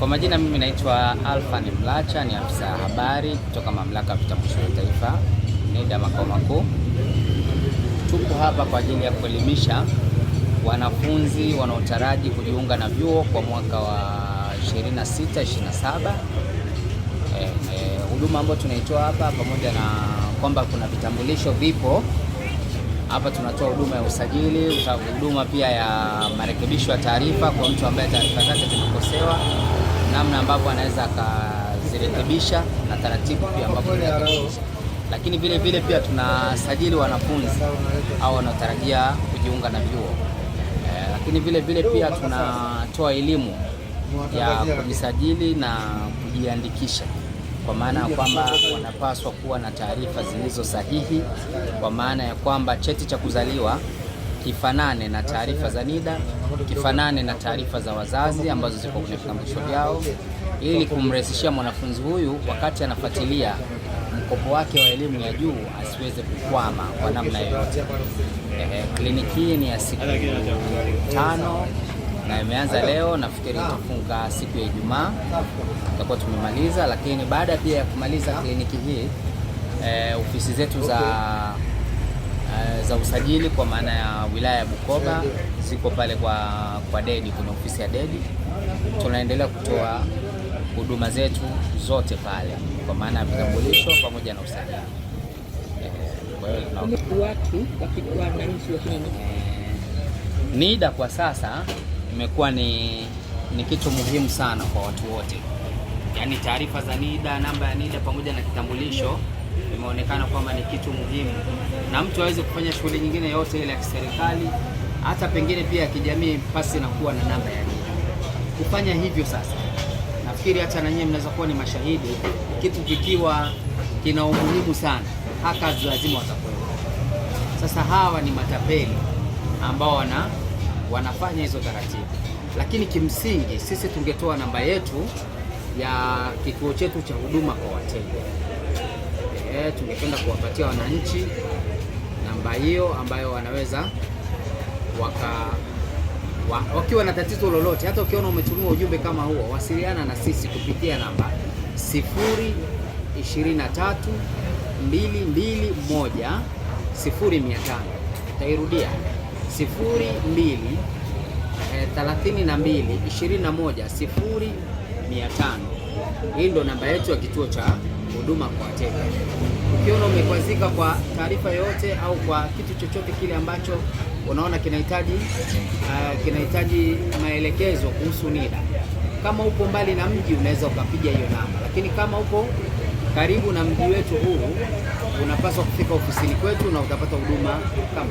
Kwa majina mimi naitwa Alphan Mlacha, ni afisa habari kutoka Mamlaka ya Vitambulisho vya Taifa NIDA makao makuu. Tuko hapa kwa ajili ya kuelimisha wanafunzi wanaotaraji kujiunga na vyuo kwa mwaka wa 26-27. Huduma ambayo tunaitoa hapa, pamoja na kwamba kuna vitambulisho vipo hapa, tunatoa huduma ya usajili, huduma pia ya marekebisho ya taarifa kwa mtu ambaye taarifa zake zimekosewa, namna ambavyo anaweza akazirekebisha na taratibu pia ambapo anarekebisha. Lakini vile vile pia tunasajili wanafunzi au wanaotarajia kujiunga na vyuo. Lakini vile vile pia tunatoa elimu ya kujisajili na kujiandikisha, kwa maana ya kwamba wanapaswa kuwa na taarifa zilizo sahihi, kwa maana ya kwamba cheti cha kuzaliwa kifanane na taarifa za NIDA, kifanane na taarifa za wazazi ambazo ziko kwenye vitambulisho vyao, ili kumrahisishia mwanafunzi huyu wakati anafuatilia mkopo wake wa elimu ya juu asiweze kukwama kwa namna yoyote. Kliniki hii ni ya siku 5 na imeanza leo, nafikiri itafunga siku ya Ijumaa tutakuwa tumemaliza. Lakini baada pia ya kumaliza kliniki hii, ofisi zetu za usajili kwa maana ya wilaya ya Bukoba ziko pale kwa dedi, kwenye ofisi ya dedi. Tunaendelea kutoa huduma zetu zote pale kwa maana ya vitambulisho pamoja na usajili. Kwa hiyo watu wakikuwa na nchi NIDA kwa sasa imekuwa ni kitu muhimu sana kwa watu wote. Yaani taarifa za NIDA, namba ya NIDA pamoja na kitambulisho imeonekana kwamba ni kitu muhimu, na mtu aweze kufanya shughuli nyingine yote ile ya kiserikali, hata pengine pia ya kijamii, pasi na kuwa na namba ya NIDA. Kufanya hivyo sasa, nafikiri hata na nyinyi mnaweza kuwa ni mashahidi, kitu kikiwa kina umuhimu sana, haka lazima watakuwa. Sasa hawa ni matapeli ambao wanafanya hizo taratibu, lakini kimsingi sisi tungetoa namba yetu ya kituo chetu cha huduma kwa wateja. Tungependa kuwapatia wananchi namba hiyo ambayo wanaweza wakiwa na tatizo lolote. Hata ukiona umetumia ujumbe kama huo, wasiliana na sisi kupitia namba 023 221 0500. Tairudia 02 32 21 0500. Hii ndo namba yetu ya kituo cha huduma kwa wateja. Ukiona umekwazika kwa taarifa yoyote au kwa kitu chochote kile ambacho unaona kinahitaji maelekezo kuhusu NIDA, kama upo mbali na mji unaweza ukapiga hiyo namba, lakini kama upo karibu na mji wetu huu unapaswa kufika ofisini kwetu na utapata huduma kama